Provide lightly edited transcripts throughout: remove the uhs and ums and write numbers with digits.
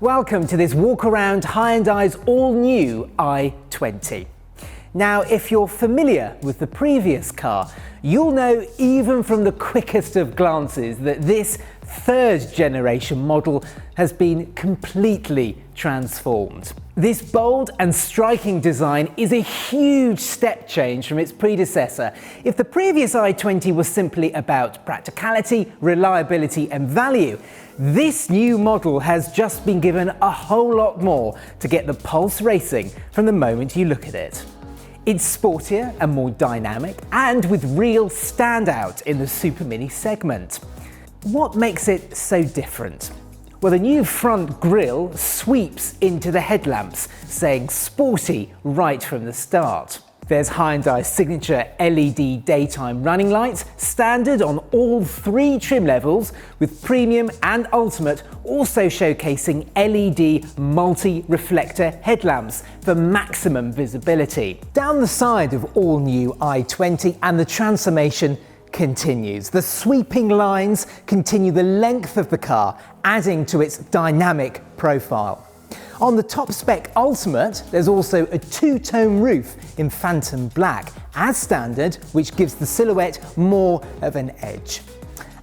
Welcome to this walk around Hyundai's all-new i20. Now, if you're familiar with the previous car, you'll know even from the quickest of glances that this third generation model has been completely transformed. This bold and striking design is a huge step change from its predecessor. If the previous i20 was simply about practicality, reliability and value, this new model has just been given a whole lot more to get the pulse racing from the moment you look at it. It's sportier and more dynamic, and with real standout in the Super Mini segment. What makes it so different? Well, the new front grille sweeps into the headlamps, saying sporty right from the start. There's Hyundai's signature LED daytime running lights, standard on all three trim levels, with Premium and Ultimate also showcasing LED multi-reflector headlamps for maximum visibility. Down the side of all new i20, and the transformation continues. The sweeping lines continue the length of the car, adding to its dynamic profile. On the top spec Ultimate, there's also a two-tone roof in Phantom Black, as standard, which gives the silhouette more of an edge.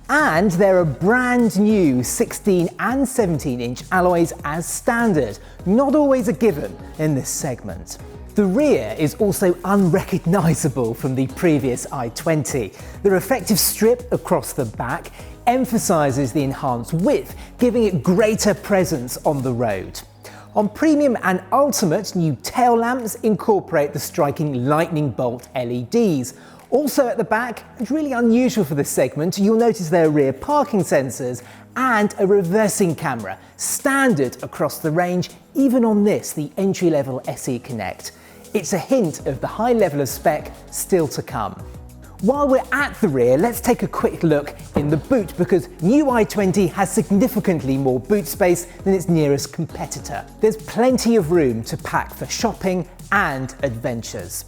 And there are brand new 16 and 17-inch alloys as standard, not always a given in this segment. The rear is also unrecognisable from the previous i20. The reflective strip across the back emphasises the enhanced width, giving it greater presence on the road. On Premium and Ultimate, new tail lamps incorporate the striking lightning bolt LEDs. Also at the back, and really unusual for this segment, you'll notice there are rear parking sensors and a reversing camera, standard across the range, even on this, the entry-level SE Connect. It's a hint of the high level of spec still to come. While we're at the rear, let's take a quick look in the boot, because new i20 has significantly more boot space than its nearest competitor. There's plenty of room to pack for shopping and adventures.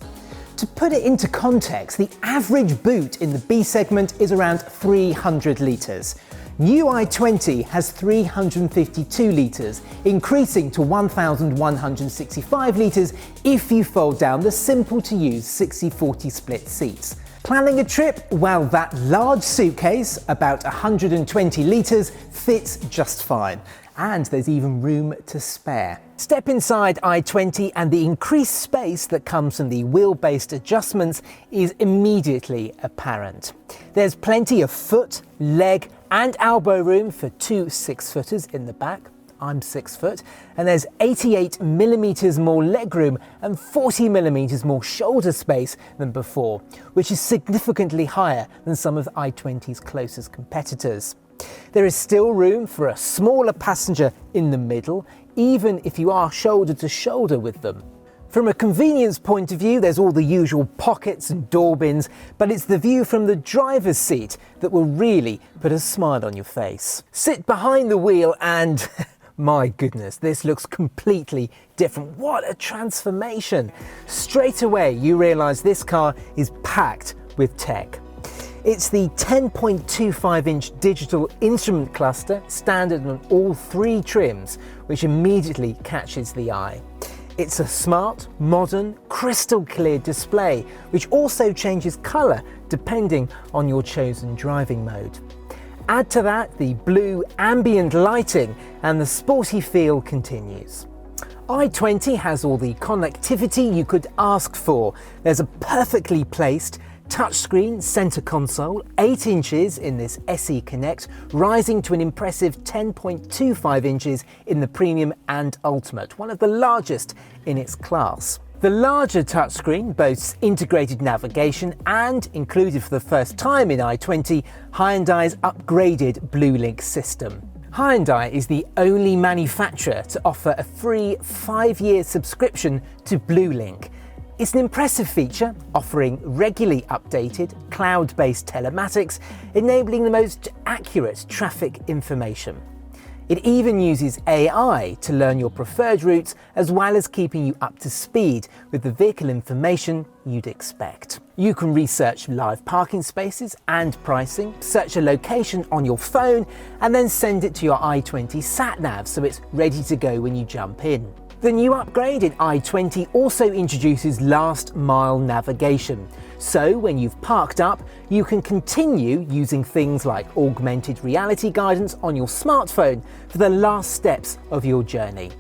To put it into context, the average boot in the B segment is around 300 litres. New i20 has 352 litres, increasing to 1,165 litres if you fold down the simple-to-use 60/40 split seats. Planning a trip? Well, that large suitcase, about 120 litres, fits just fine. And there's even room to spare. Step inside i20 and the increased space that comes from the wheel-based adjustments is immediately apparent. There's plenty of foot, leg and elbow room for two 6-footers in the back. I'm 6 foot, and there's 88mm more legroom and 40mm more shoulder space than before, which is significantly higher than some of i20's closest competitors. There is still room for a smaller passenger in the middle, even if you are shoulder to shoulder with them. From a convenience point of view, there's all the usual pockets and door bins, but it's the view from the driver's seat that will really put a smile on your face. Sit behind the wheel and my goodness, this looks completely different. What a transformation! Straight away you realise this car is packed with tech. It's the 10.25-inch digital instrument cluster, standard on all three trims, which immediately catches the eye. It's a smart, modern, crystal clear display, which also changes colour depending on your chosen driving mode. Add to that the blue ambient lighting and the sporty feel continues. i20 has all the connectivity you could ask for. There's a perfectly placed touchscreen centre console, 8 inches in this SE Connect, rising to an impressive 10.25 inches in the Premium and Ultimate, one of the largest in its class. The larger touchscreen boasts integrated navigation and, included for the first time in i20, Hyundai's upgraded BlueLink system. Hyundai is the only manufacturer to offer a free 5-year subscription to BlueLink. It's an impressive feature, offering regularly updated, cloud-based telematics, enabling the most accurate traffic information. It even uses AI to learn your preferred routes as well as keeping you up to speed with the vehicle information you'd expect. You can research live parking spaces and pricing, search a location on your phone, and then send it to your i20 sat-nav so it's ready to go when you jump in. The new upgraded i20 also introduces last-mile navigation. So when you've parked up, you can continue using things like augmented reality guidance on your smartphone for the last steps of your journey.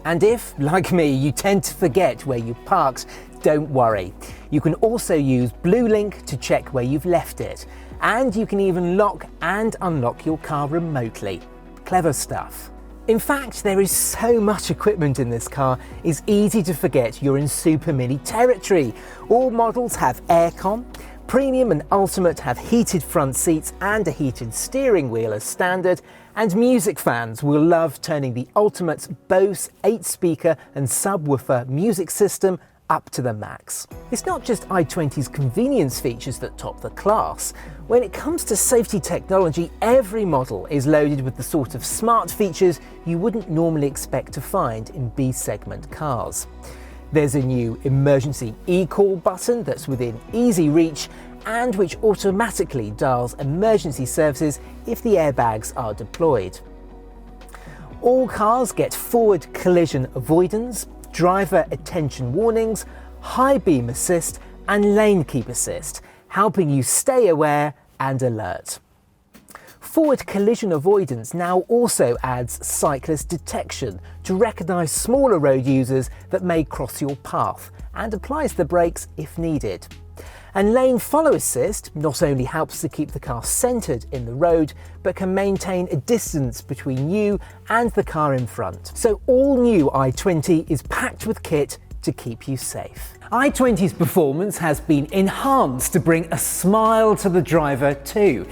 And if, like me, you tend to forget where you parked, don't worry. You can also use BlueLink to check where you've left it. And you can even lock and unlock your car remotely. Clever stuff. In fact, there is so much equipment in this car, it's easy to forget you're in Super Mini territory. All models have aircon, Premium and Ultimate have heated front seats and a heated steering wheel as standard, and music fans will love turning the Ultimate's Bose 8-speaker and subwoofer music system up to the max. It's not just i20's convenience features that top the class. When it comes to safety technology, every model is loaded with the sort of smart features you wouldn't normally expect to find in B-segment cars. There's a new emergency e-call button that's within easy reach and which automatically dials emergency services if the airbags are deployed. All cars get forward collision avoidance, driver attention warnings, high beam assist and lane keep assist, helping you stay aware and alert. Forward collision avoidance now also adds cyclist detection to recognise smaller road users that may cross your path and applies the brakes if needed. And lane follow assist not only helps to keep the car centred in the road, but can maintain a distance between you and the car in front. So all new i20 is packed with kit to keep you safe. i20's performance has been enhanced to bring a smile to the driver too.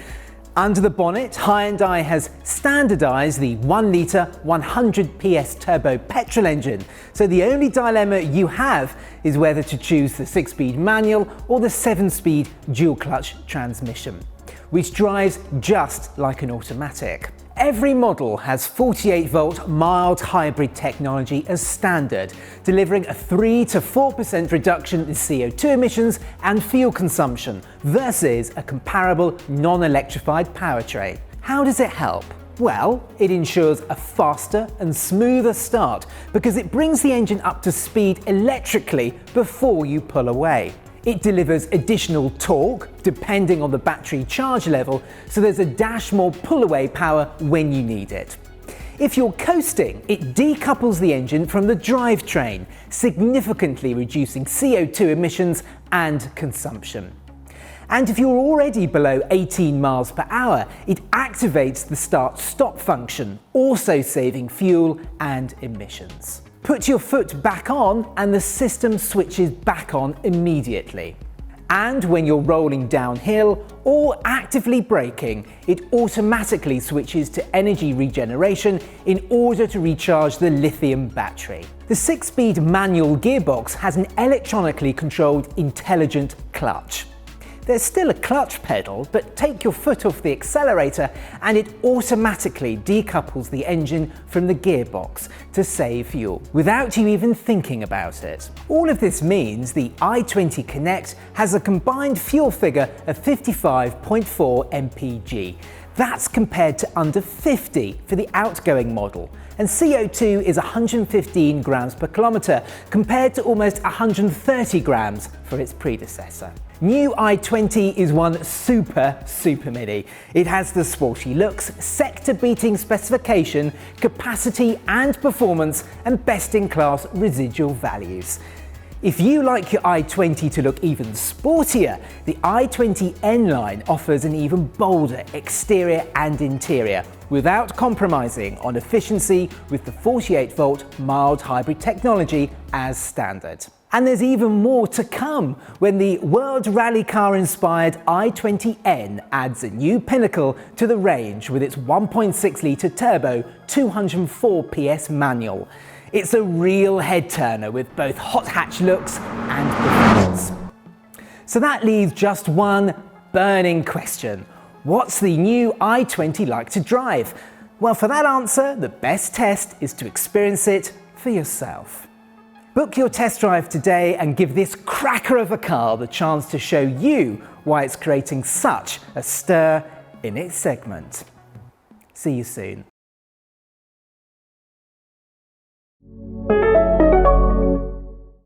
Under the bonnet, Hyundai has standardised the 1-litre 100 PS turbo petrol engine, so the only dilemma you have is whether to choose the 6-speed manual or the 7-speed dual-clutch transmission, which drives just like an automatic. Every model has 48-volt mild hybrid technology as standard, delivering a 3 to 4% reduction in CO2 emissions and fuel consumption versus a comparable non-electrified powertrain. How does it help? Well, it ensures a faster and smoother start because it brings the engine up to speed electrically before you pull away. It delivers additional torque depending on the battery charge level, so there's a dash more pull-away power when you need it. If you're coasting, it decouples the engine from the drivetrain, significantly reducing CO2 emissions and consumption. And if you're already below 18 miles per hour, it activates the start-stop function, also saving fuel and emissions. Put your foot back on and the system switches back on immediately. And when you're rolling downhill or actively braking, it automatically switches to energy regeneration in order to recharge the lithium battery. The 6-speed manual gearbox has an electronically controlled intelligent clutch. There's still a clutch pedal, but take your foot off the accelerator and it automatically decouples the engine from the gearbox to save fuel, without you even thinking about it. All of this means the i20 Connect has a combined fuel figure of 55.4 mpg. That's compared to under 50 for the outgoing model. And CO2 is 115 grams per kilometre compared to almost 130 grams for its predecessor. New i20 is one super mini. It has the sporty looks, sector-beating specification, capacity and performance, and best-in-class residual values. If you like your i20 to look even sportier, the i20 N-Line offers an even bolder exterior and interior, without compromising on efficiency with the 48-volt mild hybrid technology as standard. And there's even more to come when the World Rally Car-inspired i20N adds a new pinnacle to the range with its 1.6-litre turbo 204 PS manual. It's a real head-turner with both hot hatch looks and performance. So that leaves just one burning question. What's the new i20 like to drive? Well, for that answer, the best test is to experience it for yourself. Book your test drive today and give this cracker of a car the chance to show you why it's creating such a stir in its segment. See you soon.